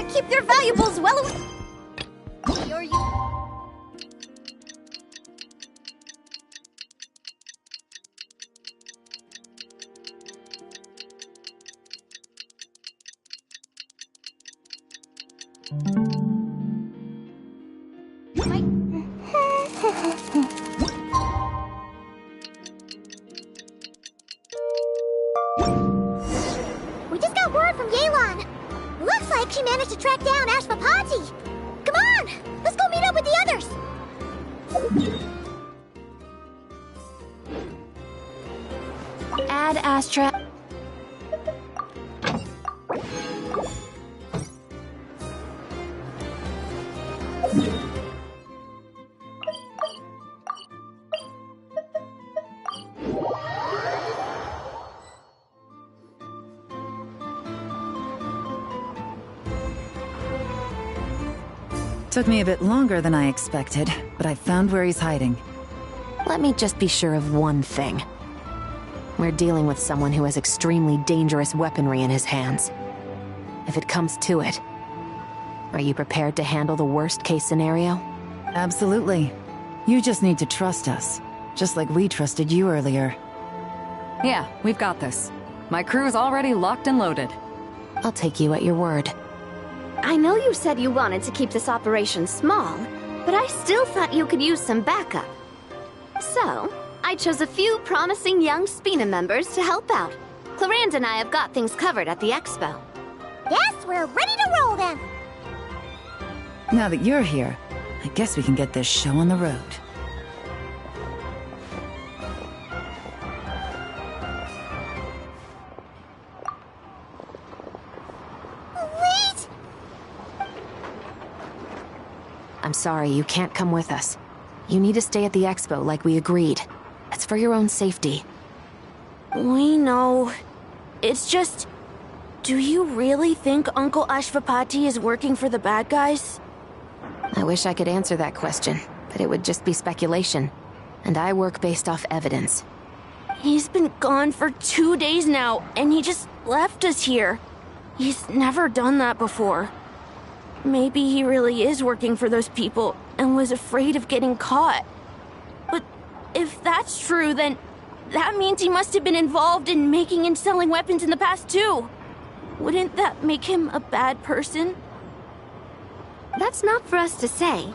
keep their valuables well away. Or you... We just got word from Yelan. Looks like she managed to track down Ashvapati. Come on, let's go meet up with the others. Ad Astra. Took me a bit longer than I expected, but I found where he's hiding. Let me just be sure of one thing. We're dealing with someone who has extremely dangerous weaponry in his hands. If it comes to it, are you prepared to handle the worst-case scenario? Absolutely. You just need to trust us, just like we trusted you earlier. Yeah, we've got this. My crew's already locked and loaded. I'll take you at your word. I know you said you wanted to keep this operation small, but I still thought you could use some backup. So, I chose a few promising young Spina members to help out. Clarand and I have got things covered at the expo. Yes, we're ready to roll then. Now that you're here, I guess we can get this show on the road. Wait! I'm sorry, you can't come with us. You need to stay at the expo like we agreed. It's for your own safety. We know. It's just... Do you really think Uncle Ashvapati is working for the bad guys? I wish I could answer that question, but it would just be speculation. And I work based off evidence. He's been gone for 2 days now, and he just left us here. He's never done that before. Maybe he really is working for those people and was afraid of getting caught. But if that's true, then that means he must have been involved in making and selling weapons in the past too. Wouldn't that make him a bad person? That's not for us to say.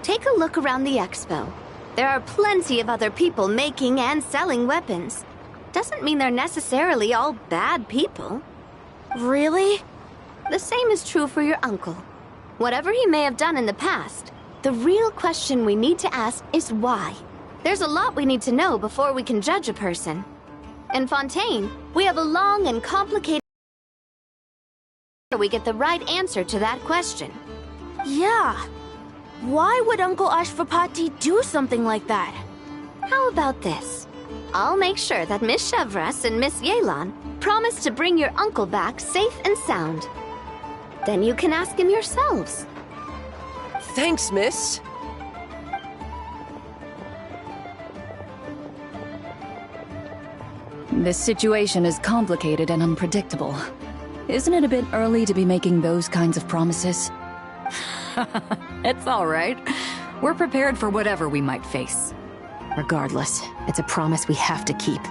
Take a look around the expo. There are plenty of other people making and selling weapons. Doesn't mean they're necessarily all bad people. Really? The same is true for your uncle. Whatever he may have done in the past, the real question we need to ask is why. There's a lot we need to know before we can judge a person. In Fontaine, we have a long and complicated... we get the right answer to that question. Yeah. Why would Uncle Ashvapati do something like that? How about this? I'll make sure that Miss Chevras and Miss Yelan promise to bring your uncle back safe and sound. Then you can ask him yourselves. Thanks, miss. This situation is complicated and unpredictable. Isn't it a bit early to be making those kinds of promises? It's all right. We're prepared for whatever we might face. Regardless, it's a promise we have to keep.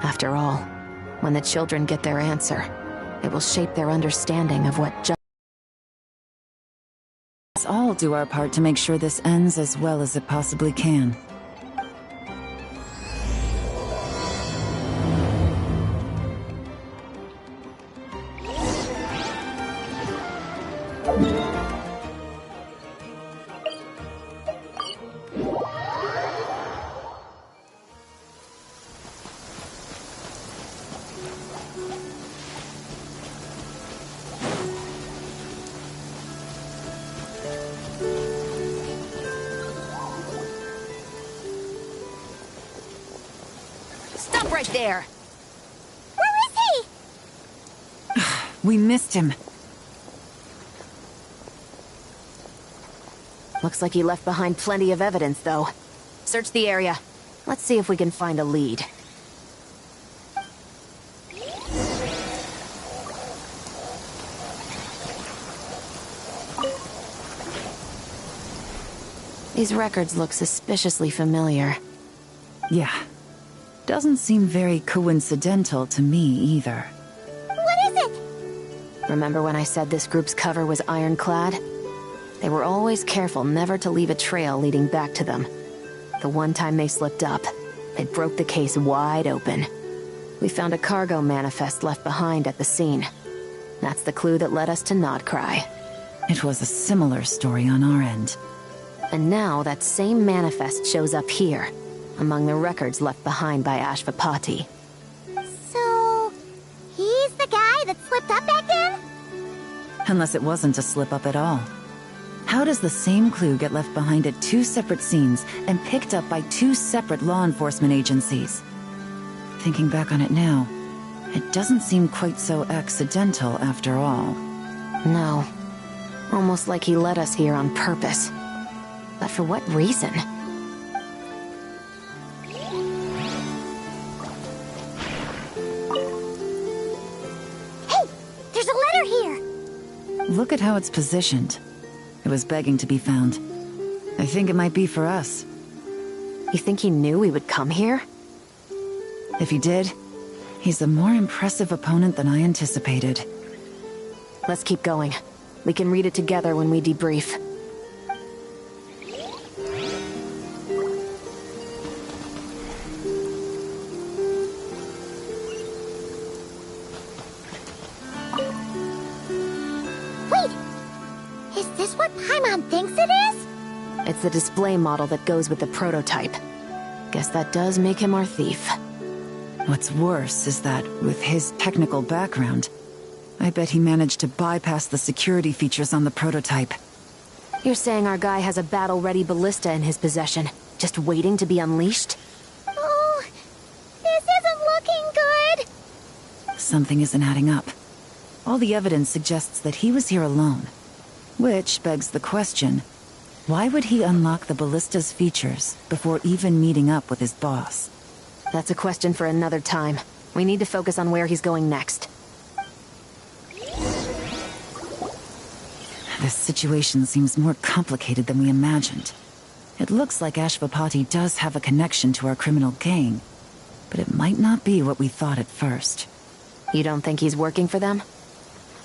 After all, when the children get their answer, it will shape their understanding of what justice. Let's all do our part to make sure this ends as well as it possibly can. Stop right there! Where is he? We missed him. Looks like he left behind plenty of evidence, though. Search the area. Let's see if we can find a lead. These records look suspiciously familiar. Yeah. Doesn't seem very coincidental to me either. What is it? Remember when I said this group's cover was ironclad? They were always careful never to leave a trail leading back to them. The one time they slipped up, it broke the case wide open. We found a cargo manifest left behind at the scene. That's the clue that led us to Nodcry. It was a similar story on our end. And now that same manifest shows up here, among the records left behind by Ashvapati. So, he's the guy that slipped up back then? Unless it wasn't a slip-up at all. How does the same clue get left behind at two separate scenes and picked up by two separate law enforcement agencies? Thinking back on it now, it doesn't seem quite so accidental after all. No. Almost like he led us here on purpose. But for what reason? Hey! There's a letter here! Look at how it's positioned. It was begging to be found. I think it might be for us. You think he knew we would come here? If he did, he's a more impressive opponent than I anticipated. Let's keep going. We can read it together when we debrief. Wait! Is this what Paimon thinks it is? It's the display model that goes with the prototype. Guess that does make him our thief. What's worse is that, with his technical background, I bet he managed to bypass the security features on the prototype. You're saying our guy has a battle-ready ballista in his possession, just waiting to be unleashed? Oh, this isn't looking good. Something isn't adding up. All the evidence suggests that he was here alone. Which begs the question, why would he unlock the ballista's features before even meeting up with his boss? That's a question for another time. We need to focus on where he's going next. This situation seems more complicated than we imagined. It looks like Ashvapati does have a connection to our criminal gang, but it might not be what we thought at first. You don't think he's working for them?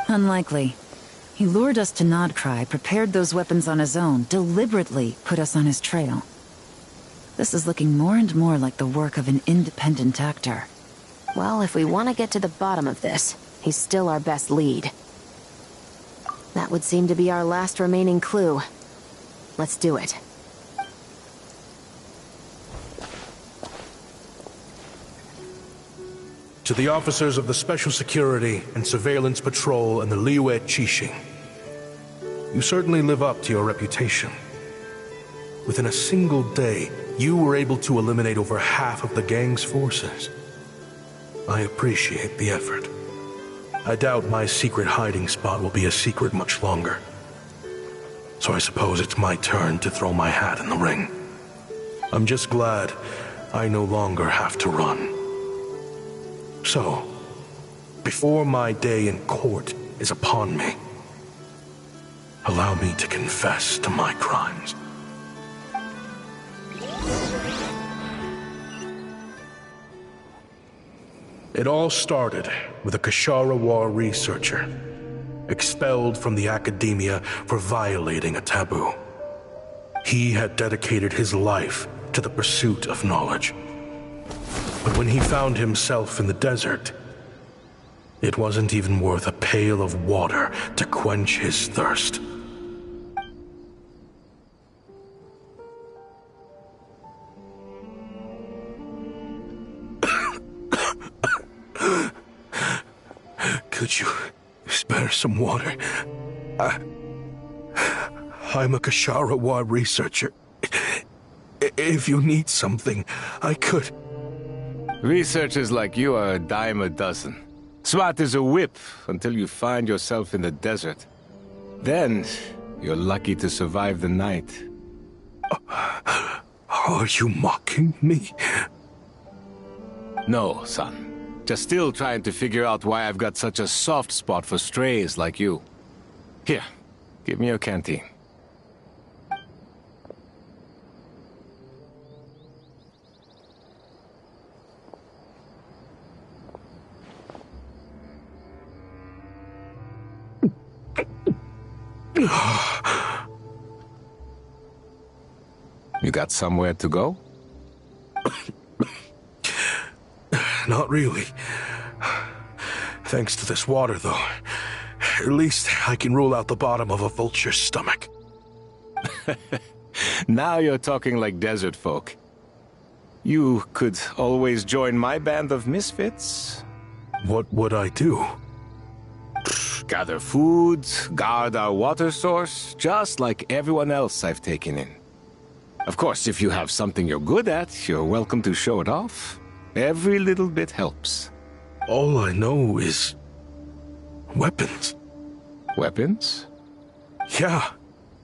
Unlikely. He lured us to Nodcry, prepared those weapons on his own, deliberately put us on his trail. This is looking more and more like the work of an independent actor. Well, if we want to get to the bottom of this, he's still our best lead. That would seem to be our last remaining clue. Let's do it. To the officers of the Special Security and Surveillance Patrol and the Liyue Qixing, you certainly live up to your reputation. Within a single day, you were able to eliminate over half of the gang's forces. I appreciate the effort. I doubt my secret hiding spot will be a secret much longer. So I suppose it's my turn to throw my hat in the ring. I'm just glad I no longer have to run. So, before my day in court is upon me, allow me to confess to my crimes. It all started with a Kashara War researcher, expelled from the academia for violating a taboo. He had dedicated his life to the pursuit of knowledge. But when he found himself in the desert, it wasn't even worth a pail of water to quench his thirst. Could you spare some water? I'm a Kashara War researcher. If you need something, I could... Researchers like you are a dime a dozen. Smart as a whip until you find yourself in the desert. Then, you're lucky to survive the night. Are you mocking me? No, son. Just still trying to figure out why I've got such a soft spot for strays like you. Here, give me your canteen. You got somewhere to go? Not really. Thanks to this water, though. At least I can rule out the bottom of a vulture's stomach. Now you're talking like desert folk. You could always join my band of misfits. What would I do? Gather food, guard our water source, just like everyone else I've taken in. Of course, if you have something you're good at, you're welcome to show it off. Every little bit helps. All I know is... weapons. Weapons? Yeah.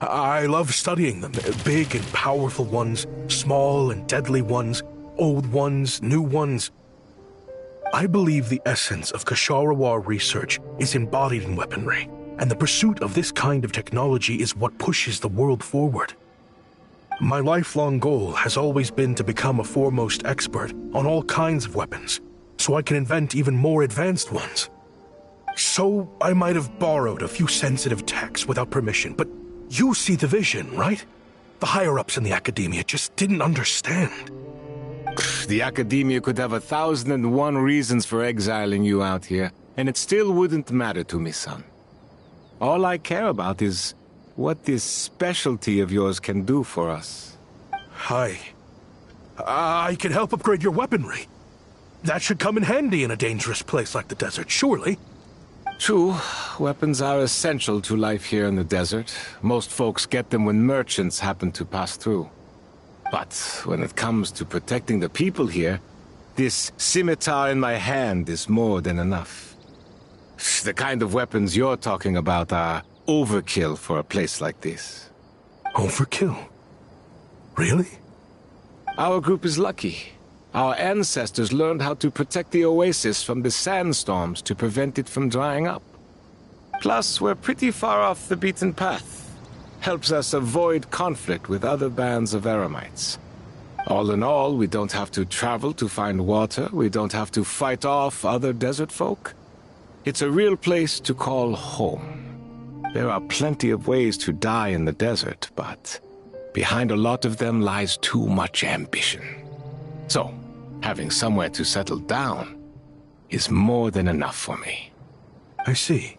I love studying them. Big and powerful ones, small and deadly ones, old ones, new ones. I believe the essence of Kshatriya research is embodied in weaponry, and the pursuit of this kind of technology is what pushes the world forward. My lifelong goal has always been to become a foremost expert on all kinds of weapons, so I can invent even more advanced ones. So I might have borrowed a few sensitive techs without permission, but you see the vision, right? The higher-ups in the academia just didn't understand. The academia could have 1,001 reasons for exiling you out here, and it still wouldn't matter to me, son. All I care about is what this specialty of yours can do for us. I can help upgrade your weaponry. That should come in handy in a dangerous place like the desert, surely. True, weapons are essential to life here in the desert. Most folks get them when merchants happen to pass through. But when it comes to protecting the people here, this scimitar in my hand is more than enough. The kind of weapons you're talking about are overkill for a place like this. Overkill? Really? Our group is lucky. Our ancestors learned how to protect the oasis from the sandstorms to prevent it from drying up. Plus, we're pretty far off the beaten path. Helps us avoid conflict with other bands of Eremites. All in all, we don't have to travel to find water, we don't have to fight off other desert folk. It's a real place to call home. There are plenty of ways to die in the desert, but behind a lot of them lies too much ambition. So, having somewhere to settle down is more than enough for me. I see.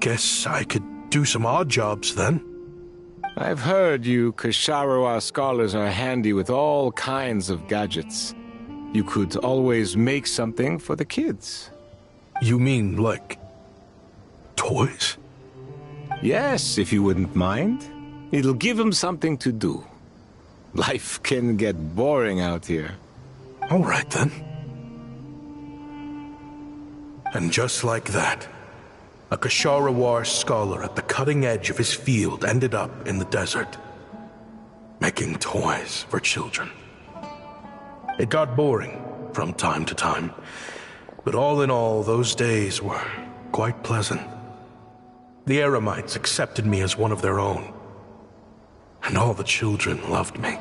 Guess I could do some odd jobs then. I've heard you Kshatriya scholars are handy with all kinds of gadgets. You could always make something for the kids. You mean, like... toys? Yes, if you wouldn't mind. It'll give them something to do. Life can get boring out here. All right, then. And just like that, a Kshatriya scholar at the cutting edge of his field ended up in the desert, making toys for children. It got boring from time to time, but all in all, those days were quite pleasant. The Eremites accepted me as one of their own, and all the children loved me.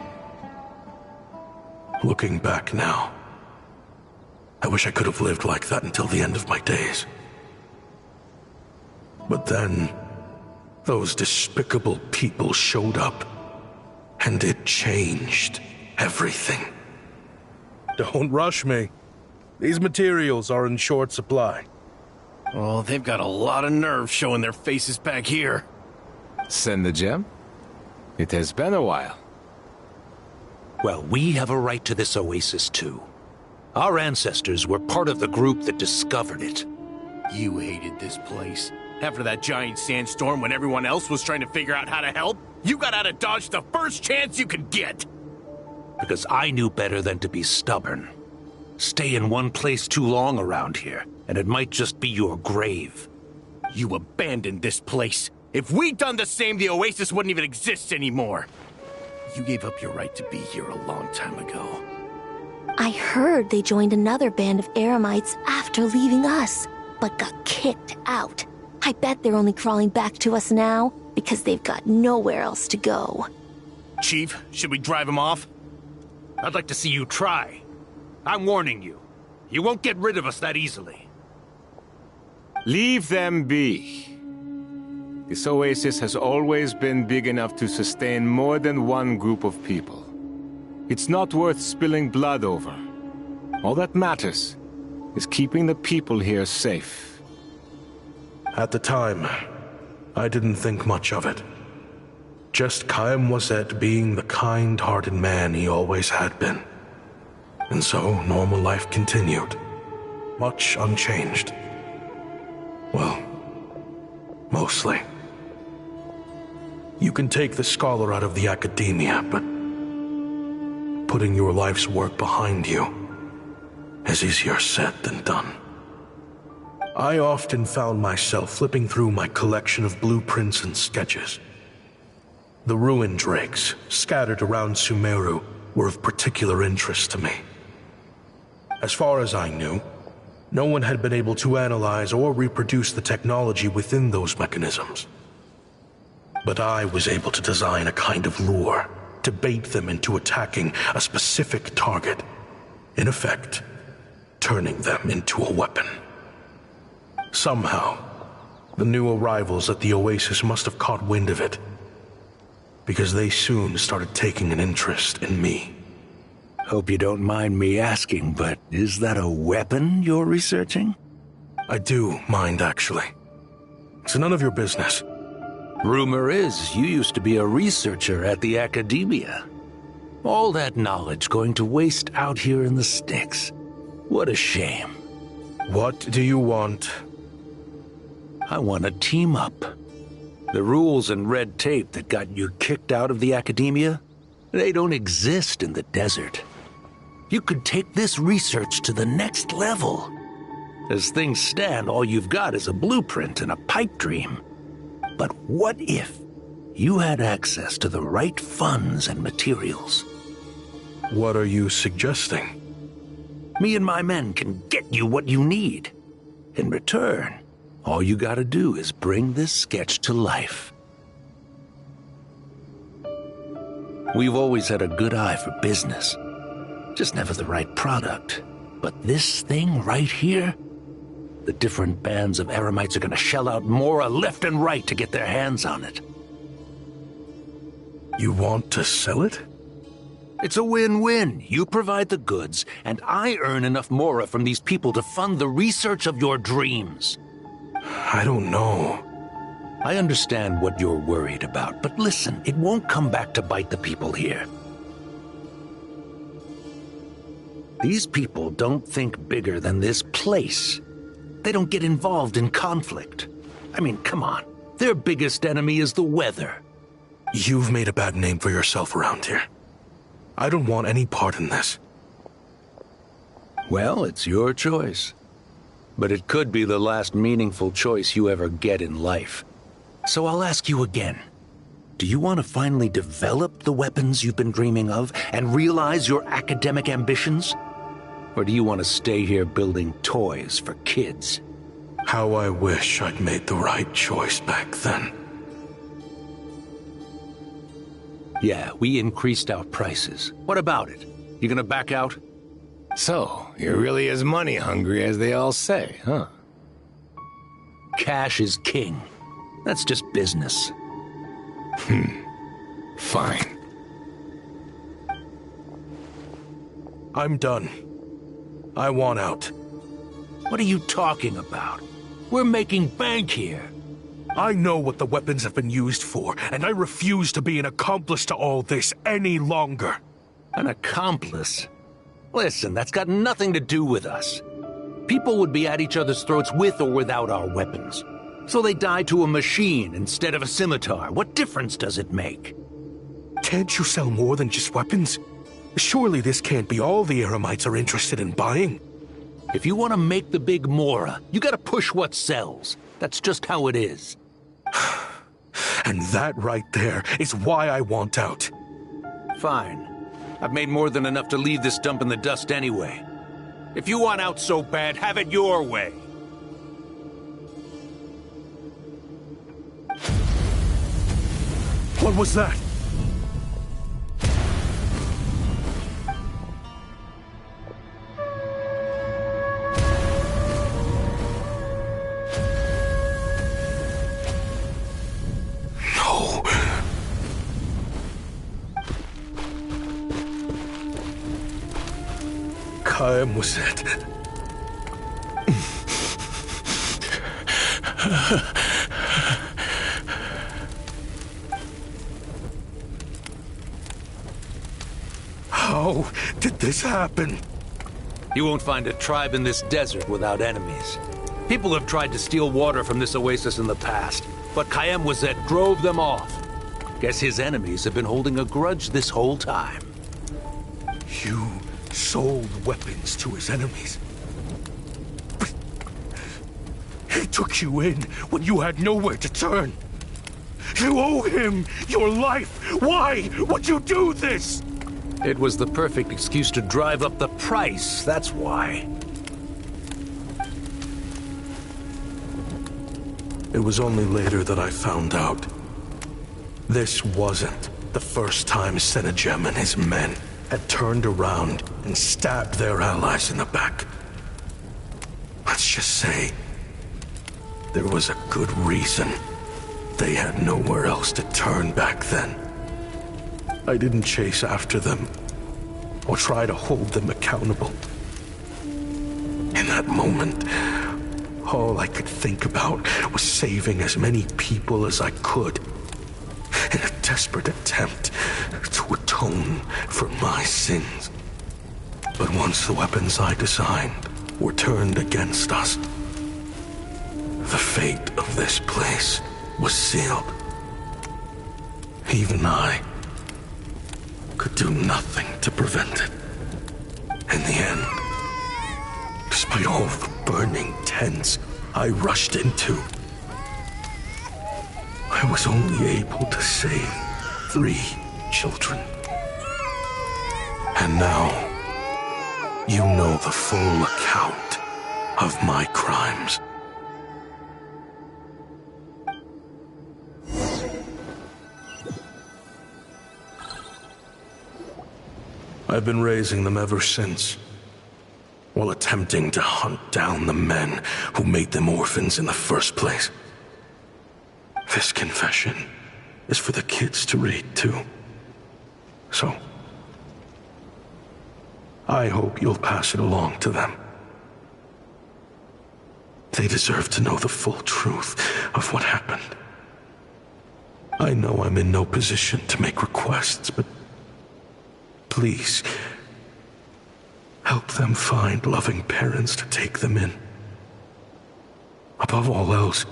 Looking back now, I wish I could have lived like that until the end of my days. But then, those despicable people showed up, and it changed everything. Don't rush me. These materials are in short supply. Oh, they've got a lot of nerve showing their faces back here. Send the gem? It has been a while. Well, we have a right to this oasis too. Our ancestors were part of the group that discovered it. You hated this place. After that giant sandstorm when everyone else was trying to figure out how to help, you got out of Dodge the first chance you could get. Because I knew better than to be stubborn. Stay in one place too long around here, and it might just be your grave. You abandoned this place. If we'd done the same, the oasis wouldn't even exist anymore. You gave up your right to be here a long time ago. I heard they joined another band of Eremites after leaving us, but got kicked out. I bet they're only crawling back to us now because they've got nowhere else to go. Chief, should we drive him off? I'd like to see you try. I'm warning you. You won't get rid of us that easily. Leave them be. This oasis has always been big enough to sustain more than one group of people. It's not worth spilling blood over. All that matters is keeping the people here safe. At the time, I didn't think much of it. Just Chaim Wazet being the kind-hearted man he always had been. And so, normal life continued. Much unchanged. Well, mostly. You can take the scholar out of the academia, but putting your life's work behind you is easier said than done. I often found myself flipping through my collection of blueprints and sketches. The ruin drakes scattered around Sumeru were of particular interest to me. As far as I knew, no one had been able to analyze or reproduce the technology within those mechanisms. But I was able to design a kind of lure to bait them into attacking a specific target. In effect, turning them into a weapon. Somehow, the new arrivals at the Oasis must have caught wind of it, because they soon started taking an interest in me. Hope you don't mind me asking, but is that a weapon you're researching? I do mind, actually. It's none of your business. Rumor is you used to be a researcher at the academia. All that knowledge going to waste out here in the sticks. What a shame. What do you want? I want to team up. The rules and red tape that got you kicked out of the academia, they don't exist in the desert. You could take this research to the next level. As things stand, all you've got is a blueprint and a pipe dream. But what if you had access to the right funds and materials? What are you suggesting? Me and my men can get you what you need. In return, all you gotta do is bring this sketch to life. We've always had a good eye for business. Just never the right product. But this thing right here, the different bands of Eremites are gonna shell out Mora left and right to get their hands on it. You want to sell it? It's a win-win. You provide the goods, and I earn enough Mora from these people to fund the research of your dreams. I don't know. I understand what you're worried about, but listen, it won't come back to bite the people here. These people don't think bigger than this place. They don't get involved in conflict. I mean, come on. Their biggest enemy is the weather. You've made a bad name for yourself around here. I don't want any part in this. Well, it's your choice. But it could be the last meaningful choice you ever get in life. So I'll ask you again. Do you want to finally develop the weapons you've been dreaming of and realize your academic ambitions? Or do you want to stay here building toys for kids? How I wish I'd made the right choice back then. Yeah, we increased our prices. What about it? You gonna back out? So, you're really as money hungry as they all say, huh? Cash is king. That's just business. Fine. I'm done. I want out. What are you talking about? We're making bank here. I know what the weapons have been used for, and I refuse to be an accomplice to all this any longer. An accomplice? Listen, that's got nothing to do with us. People would be at each other's throats with or without our weapons. So they die to a machine instead of a scimitar. What difference does it make? Can't you sell more than just weapons? Surely this can't be all the Eremites are interested in buying. If you want to make the big Mora, you gotta push what sells. That's just how it is. And that right there is why I want out. Fine. I've made more than enough to leave this dump in the dust anyway. If you want out so bad, have it your way. What was that? Kaim was it? How did this happen? You won't find a tribe in this desert without enemies. People have tried to steal water from this oasis in the past, but Kaim Wazet drove them off. Guess his enemies have been holding a grudge this whole time. You sold weapons to his enemies. But he took you in when you had nowhere to turn. You owe him your life. Why would you do this? It was the perfect excuse to drive up the price, that's why. It was only later that I found out. This wasn't the first time Senegem and his men had turned around and stabbed their allies in the back. Let's just say, there was a good reason they had nowhere else to turn back then. I didn't chase after them, or try to hold them accountable. In that moment, all I could think about was saving as many people as I could, in a desperate attempt to atone for my sins. But once the weapons I designed were turned against us, the fate of this place was sealed. Even I could do nothing to prevent it. In the end, despite all the burning tents I rushed into, I was only able to save 3 children. And now, you know the full account of my crimes. I've been raising them ever since, while attempting to hunt down the men who made them orphans in the first place. This confession is for the kids to read, too. So, I hope you'll pass it along to them. They deserve to know the full truth of what happened. I know I'm in no position to make requests, but please, help them find loving parents to take them in. Above all else,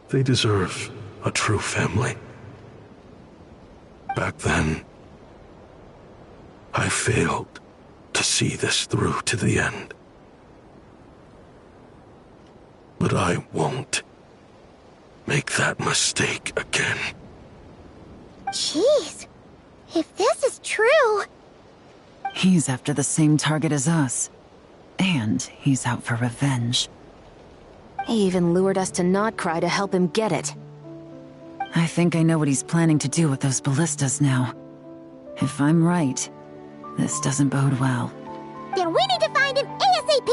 they deserve a true family. Back then, I failed to see this through to the end. But I won't make that mistake again. Jeez. If this is true... He's after the same target as us. And he's out for revenge. He even lured us to Notcry to help him get it. I think I know what he's planning to do with those ballistas now. If I'm right, this doesn't bode well. Then we need to find him ASAP!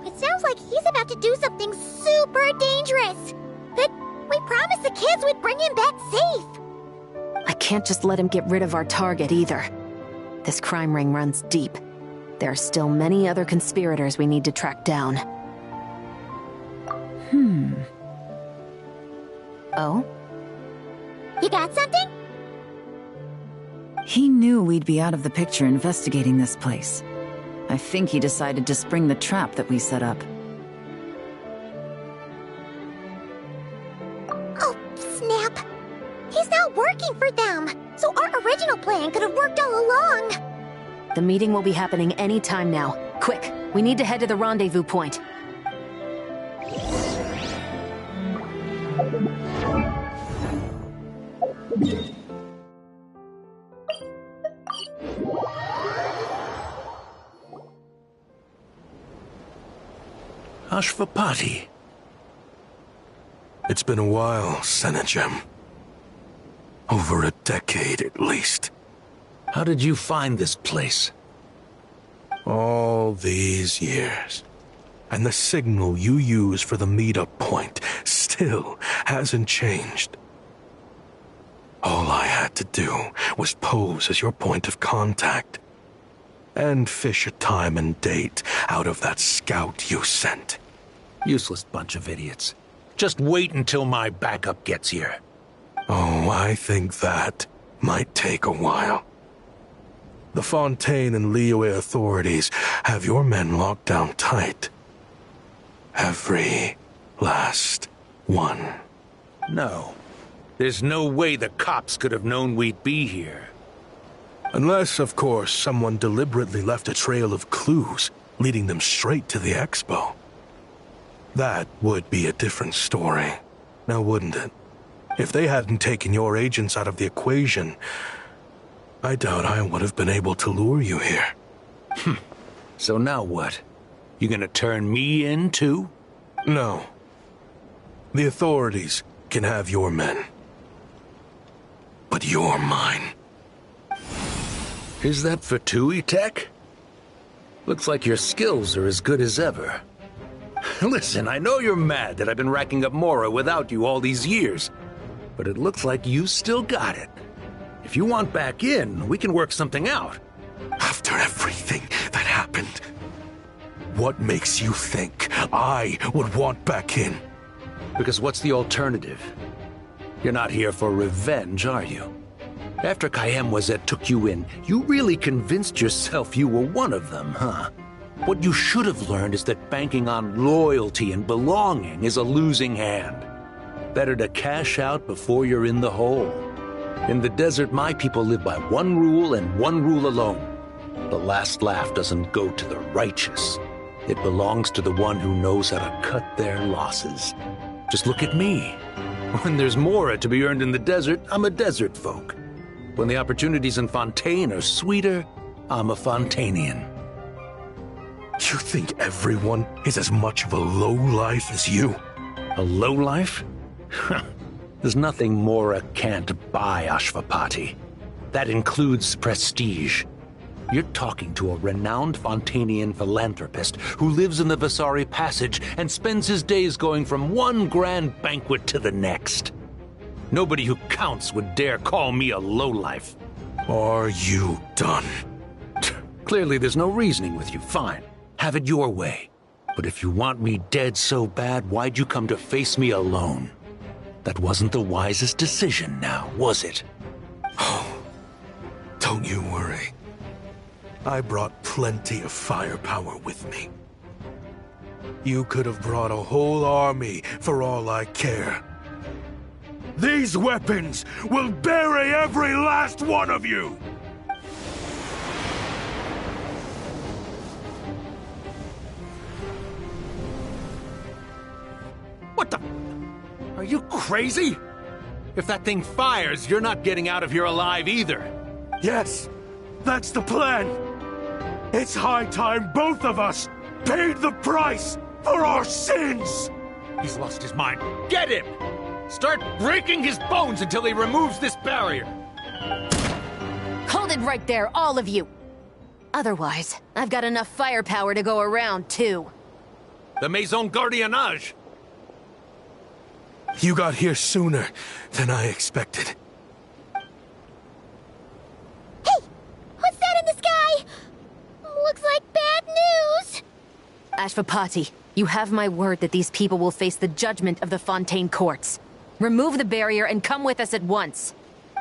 It sounds like he's about to do something super dangerous. But we promised the kids we'd bring him back safe. I can't just let him get rid of our target either. This crime ring runs deep. There are still many other conspirators we need to track down. Oh? You got something? He knew we'd be out of the picture investigating this place. I think he decided to spring the trap that we set up. Oh, snap. He's not working for them, so our original plan could have worked all along. The meeting will be happening any time now. Quick, we need to head to the rendezvous point. Ashvapati. It's been a while, Senegem. Over a decade, at least. How did you find this place? All these years. And the signal you use for the meetup point still hasn't changed. All I had to do was pose as your point of contact. and fish a time and date out of that scout you sent. Useless bunch of idiots. Just wait until my backup gets here. Oh, I think that might take a while. The Fontaine and Liyue authorities have your men locked down tight. Every last one. No. There's no way the cops could have known we'd be here. Unless, of course, someone deliberately left a trail of clues, leading them straight to the expo. That would be a different story, now wouldn't it? If they hadn't taken your agents out of the equation, I doubt I would have been able to lure you here. So now what? You gonna turn me in, too? No. The authorities can have your men. But you're mine. Is that for Tui Tech? Looks like your skills are as good as ever. Listen, I know you're mad that I've been racking up Mora without you all these years, but it looks like you still got it. If you want back in, we can work something out. After everything that happened, what makes you think I would want back in? Because what's the alternative? You're not here for revenge, are you? After Kayemwazet took you in, you really convinced yourself you were one of them, huh? What you should have learned is that banking on loyalty and belonging is a losing hand. Better to cash out before you're in the hole. In the desert, my people live by one rule and one rule alone. The last laugh doesn't go to the righteous. It belongs to the one who knows how to cut their losses. Just look at me. When there's Mora to be earned in the desert, I'm a desert folk. When the opportunities in Fontaine are sweeter, I'm a Fontainian. You think everyone is as much of a lowlife as you? A lowlife? There's nothing Mora can't buy, Ashvapati. That includes prestige. You're talking to a renowned Fontainian philanthropist who lives in the Vasari Passage and spends his days going from one grand banquet to the next. Nobody who counts would dare call me a lowlife. Are you done? Clearly there's no reasoning with you. Fine. Have it your way. But if you want me dead so bad, why'd you come to face me alone? That wasn't the wisest decision now, was it? Oh, don't you worry. I brought plenty of firepower with me. You could have brought a whole army for all I care. These weapons will bury every last one of you! What the? Are you crazy? If that thing fires, you're not getting out of here alive either. Yes, that's the plan. It's high time both of us paid the price for our sins! He's lost his mind. Get him! Start breaking his bones until he removes this barrier! Hold it right there, all of you! Otherwise, I've got enough firepower to go around, too. The Maison Gardiennage! You got here sooner than I expected. Hey! What's that in the sky? Looks like bad news! Ashvapati, you have my word that these people will face the judgment of the Fontaine courts. Remove the barrier and come with us at once.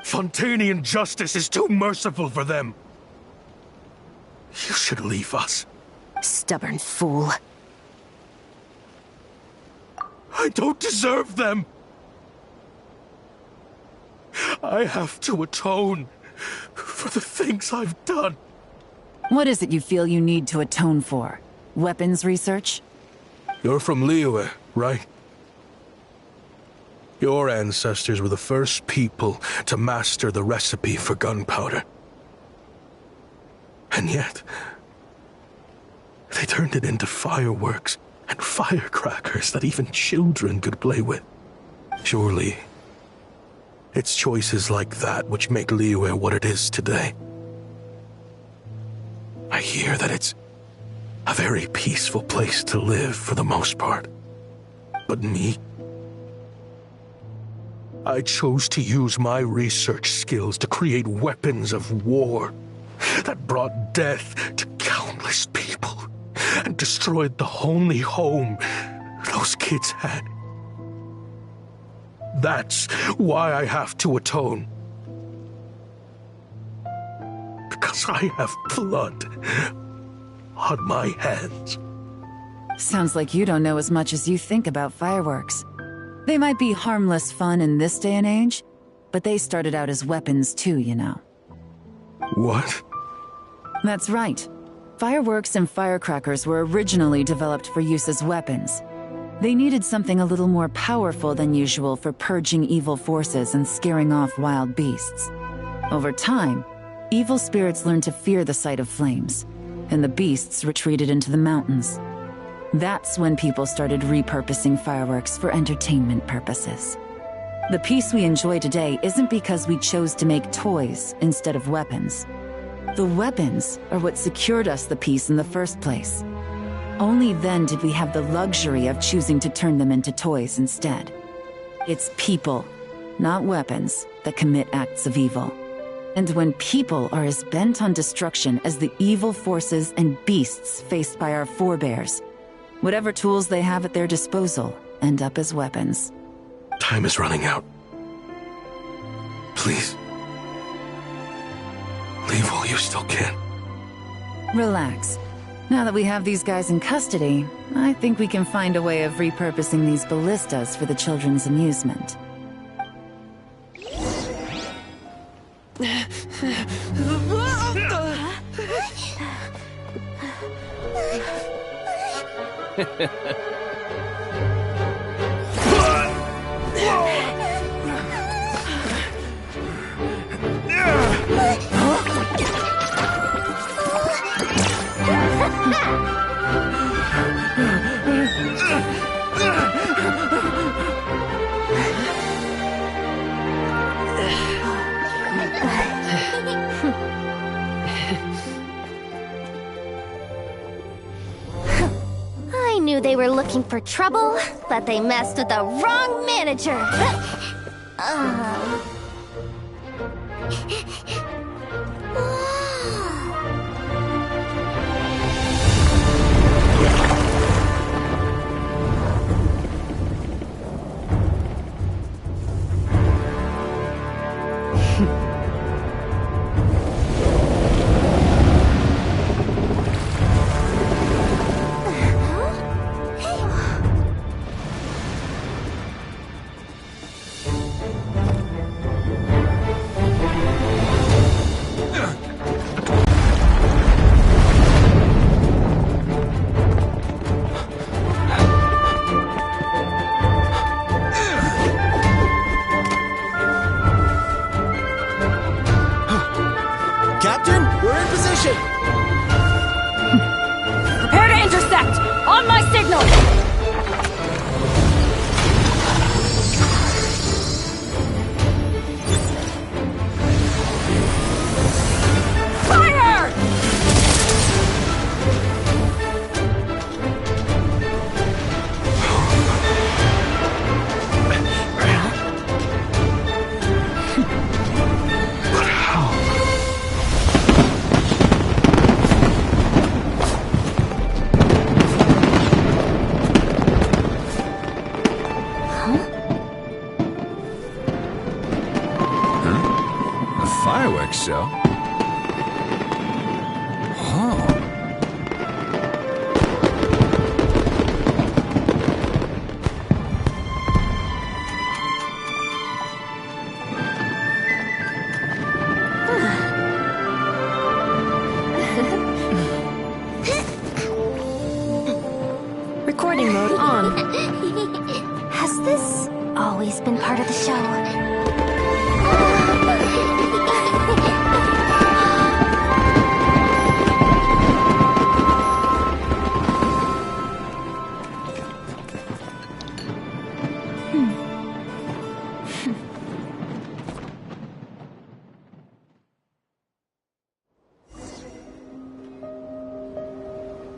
Fontainian justice is too merciful for them. You should leave us. Stubborn fool. I don't deserve them. I have to atone for the things I've done. What is it you feel you need to atone for? Weapons research? You're from Liyue, right? Your ancestors were the first people to master the recipe for gunpowder. And yet, they turned it into fireworks and firecrackers that even children could play with. Surely, it's choices like that which make Liyue what it is today. I hear that it's a very peaceful place to live for the most part. But me? I chose to use my research skills to create weapons of war. that brought death to countless people and destroyed the only home those kids had. That's why I have to atone. Because I have blood on my hands. Sounds like you don't know as much as you think about fireworks. They might be harmless fun in this day and age, but they started out as weapons too, you know. What? That's right. Fireworks and firecrackers were originally developed for use as weapons. They needed something a little more powerful than usual for purging evil forces and scaring off wild beasts. Over time, evil spirits learned to fear the sight of flames, and the beasts retreated into the mountains. That's when people started repurposing fireworks for entertainment purposes. The peace we enjoy today isn't because we chose to make toys instead of weapons. The weapons are what secured us the peace in the first place. Only then did we have the luxury of choosing to turn them into toys instead. It's people, not weapons, that commit acts of evil. And when people are as bent on destruction as the evil forces and beasts faced by our forebears, whatever tools they have at their disposal end up as weapons. Time is running out. Please. Leave while you still can. Relax. Now that we have these guys in custody, I think we can find a way of repurposing these ballistas for the children's amusement. I knew they were looking for trouble, but they messed with the wrong manager. Captain, we're in position! Prepare to intercept! On my signal! Fire! But how? Fireworks show? Oh. Recording mode on. Has this always been part of the show?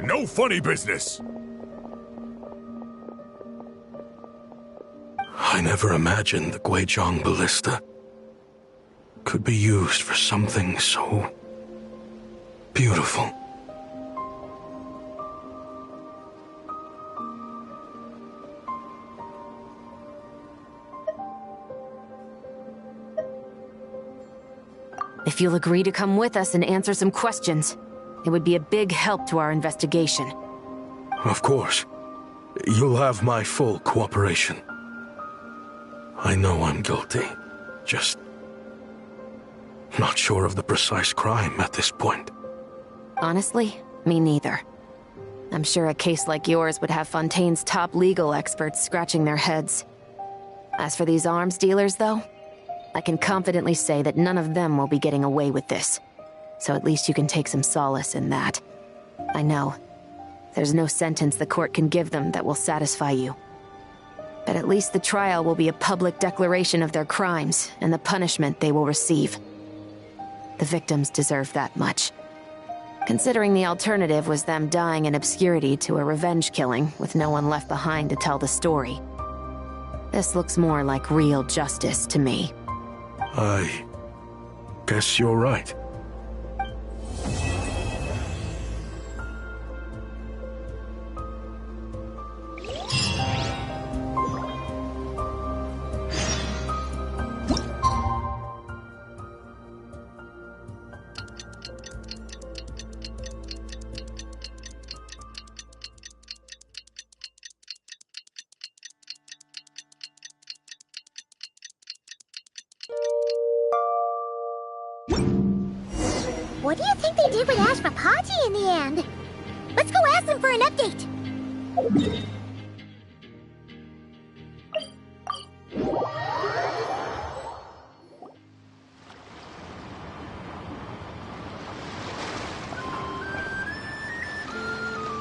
No funny business! I never imagined the Guizhong ballista could be used for something so beautiful. If you'll agree to come with us and answer some questions, it would be a big help to our investigation. Of course. You'll have my full cooperation. I know I'm guilty. Just not sure of the precise crime at this point. Honestly, me neither. I'm sure a case like yours would have Fontaine's top legal experts scratching their heads. As for these arms dealers, though, I can confidently say that none of them will be getting away with this. So at least you can take some solace in that. I know. There's no sentence the court can give them that will satisfy you. But at least the trial will be a public declaration of their crimes and the punishment they will receive. The victims deserve that much. Considering the alternative was them dying in obscurity to a revenge killing with no one left behind to tell the story. This looks more like real justice to me. I guess you're right. What do you think they did with Ashvapati in the end? Let's go ask them for an update.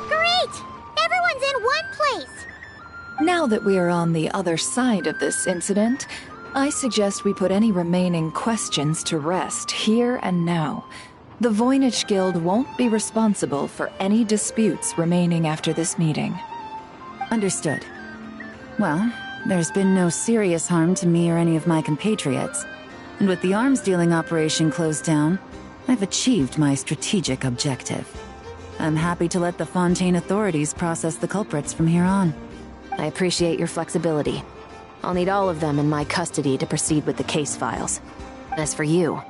Great! Everyone's in one place! Now that we are on the other side of this incident, I suggest we put any remaining questions to rest here and now. The Voynich Guild won't be responsible for any disputes remaining after this meeting. Understood. Well, there's been no serious harm to me or any of my compatriots. And with the arms dealing operation closed down, I've achieved my strategic objective. I'm happy to let the Fontaine authorities process the culprits from here on. I appreciate your flexibility. I'll need all of them in my custody to proceed with the case files. As for you...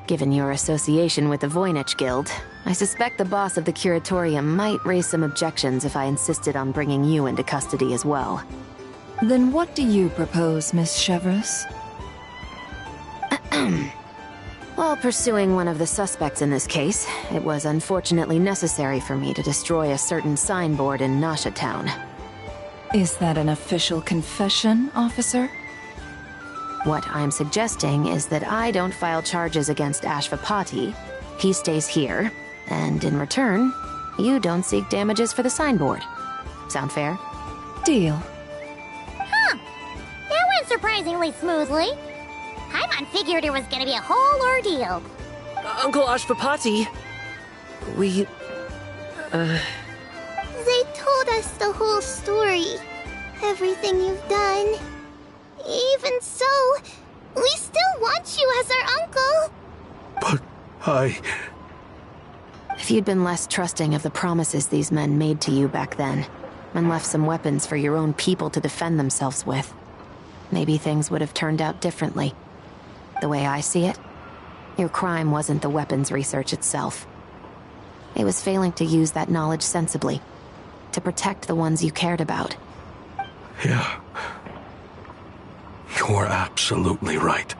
Given your association with the Voynich Guild, I suspect the boss of the Curatorium might raise some objections if I insisted on bringing you into custody as well. Then what do you propose, Miss Chevreuse? While pursuing one of the suspects in this case, it was unfortunately necessary for me to destroy a certain signboard in Nasha Town. Is that an official confession, officer? What I'm suggesting is that I don't file charges against Ashvapati, he stays here, and in return, you don't seek damages for the signboard. Sound fair? Deal. Huh. That went surprisingly smoothly. Paimon figured it was gonna be a whole ordeal. Uncle Ashvapati, we... They told us the whole story. Everything you've done. Even so, we still want you as our uncle. But If you'd been less trusting of the promises these men made to you back then, and left some weapons for your own people to defend themselves with, maybe things would have turned out differently. The way I see it, your crime wasn't the weapons research itself. It was failing to use that knowledge sensibly, to protect the ones you cared about. Yeah. You're absolutely right.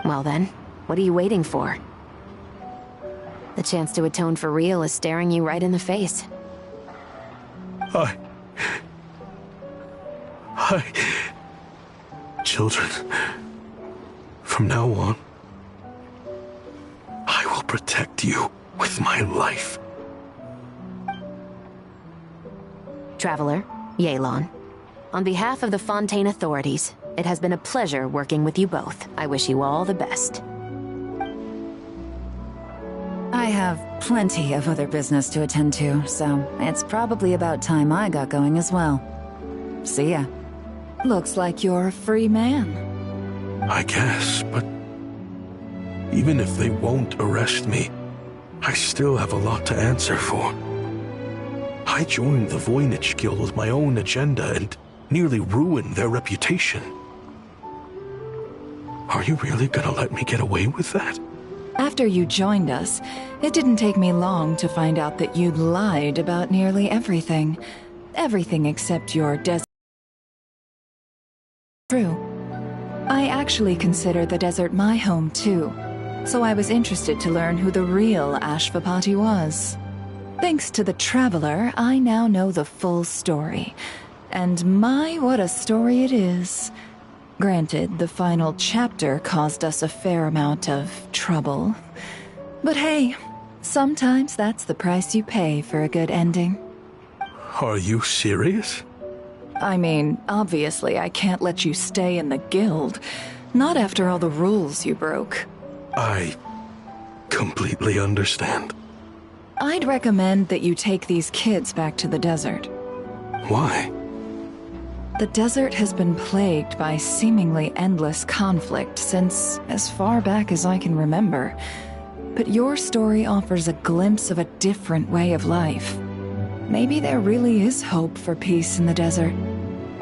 Well then, what are you waiting for? The chance to atone for real is staring you right in the face. Children, from now on, I will protect you with my life. Traveler, Yelan, on behalf of the Fontaine authorities, it has been a pleasure working with you both. I wish you all the best. I have plenty of other business to attend to, so it's probably about time I got going as well. See ya. Looks like you're a free man. I guess, but even if they won't arrest me, I still have a lot to answer for. I joined the Voynich Guild with my own agenda and nearly ruined their reputation. Are you really gonna let me get away with that? After you joined us, it didn't take me long to find out that you'd lied about nearly everything. Everything except your desert. True. I actually consider the desert my home too, so I was interested to learn who the real Ashvapati was. Thanks to the Traveler, I now know the full story. And my, what a story it is. Granted, the final chapter caused us a fair amount of trouble. But hey, sometimes that's the price you pay for a good ending. Are you serious? I mean, obviously I can't let you stay in the guild. Not after all the rules you broke. I completely understand. I'd recommend that you take these kids back to the desert. Why? The desert has been plagued by seemingly endless conflict since as far back as I can remember. But your story offers a glimpse of a different way of life. Maybe there really is hope for peace in the desert.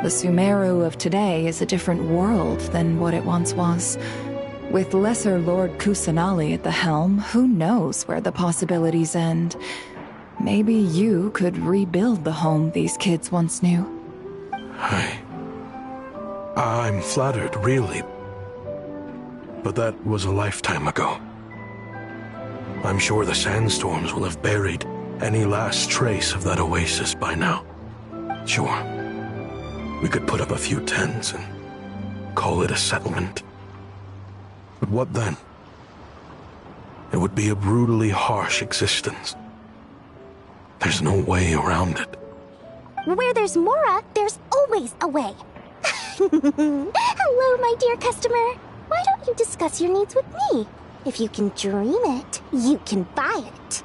The Sumeru of today is a different world than what it once was. With Lesser Lord Kusanali at the helm, who knows where the possibilities end? Maybe you could rebuild the home these kids once knew. I'm flattered, really. But that was a lifetime ago. I'm sure the sandstorms will have buried any last trace of that oasis by now. Sure, we could put up a few tents and call it a settlement. But what then? It would be a brutally harsh existence. There's no way around it. Where there's Mora, there's always a way. Hello, my dear customer. Why don't you discuss your needs with me? If you can dream it, you can buy it.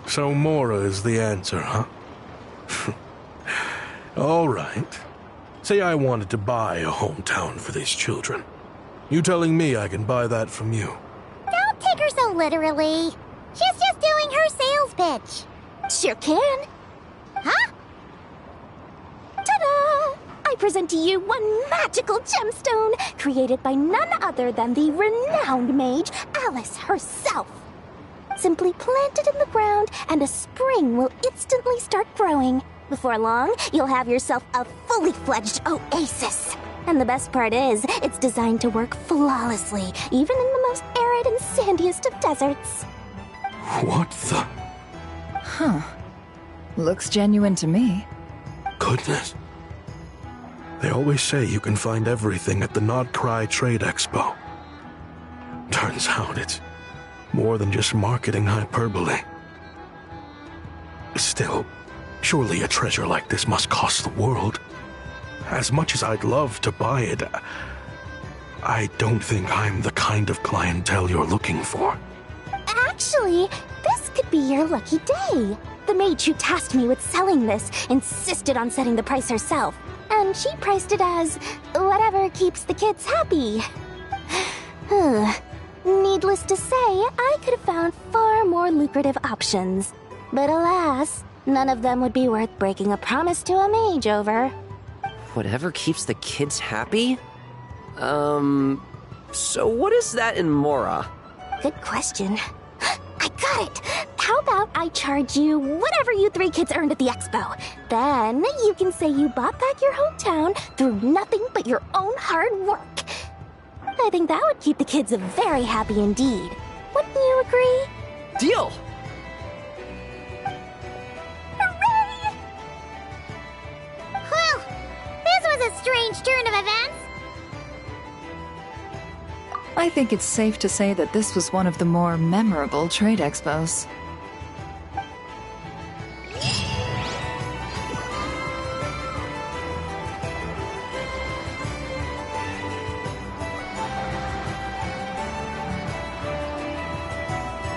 So Mora is the answer, huh? All right. Say I wanted to buy a hometown for these children. You telling me I can buy that from you? Don't take her so literally. She's just doing her sales pitch. Sure can. Huh? Ta-da! I present to you one magical gemstone created by none other than the renowned mage Alice herself. Simply plant it in the ground and a spring will instantly start growing. Before long, you'll have yourself a fully fledged oasis. And the best part is, it's designed to work flawlessly, even in the most arid and sandiest of deserts. What the? Huh. Looks genuine to me. Goodness. They always say you can find everything at the Not Cry Trade Expo. Turns out it's more than just marketing hyperbole. Still, surely a treasure like this must cost the world. As much as I'd love to buy it, I don't think I'm the kind of clientele you're looking for. Actually, this could be your lucky day. The mage who tasked me with selling this insisted on setting the price herself, and she priced it as whatever keeps the kids happy. Needless to say, I could have found far more lucrative options. But alas, none of them would be worth breaking a promise to a mage over. Whatever keeps the kids happy? So what is that in Mora? Good question. I got it! How about I charge you whatever you three kids earned at the expo? Then you can say you bought back your hometown through nothing but your own hard work. I think that would keep the kids very happy indeed. Wouldn't you agree? Deal! Hooray! Well, this was a strange turn of events. I think it's safe to say that this was one of the more memorable trade expos.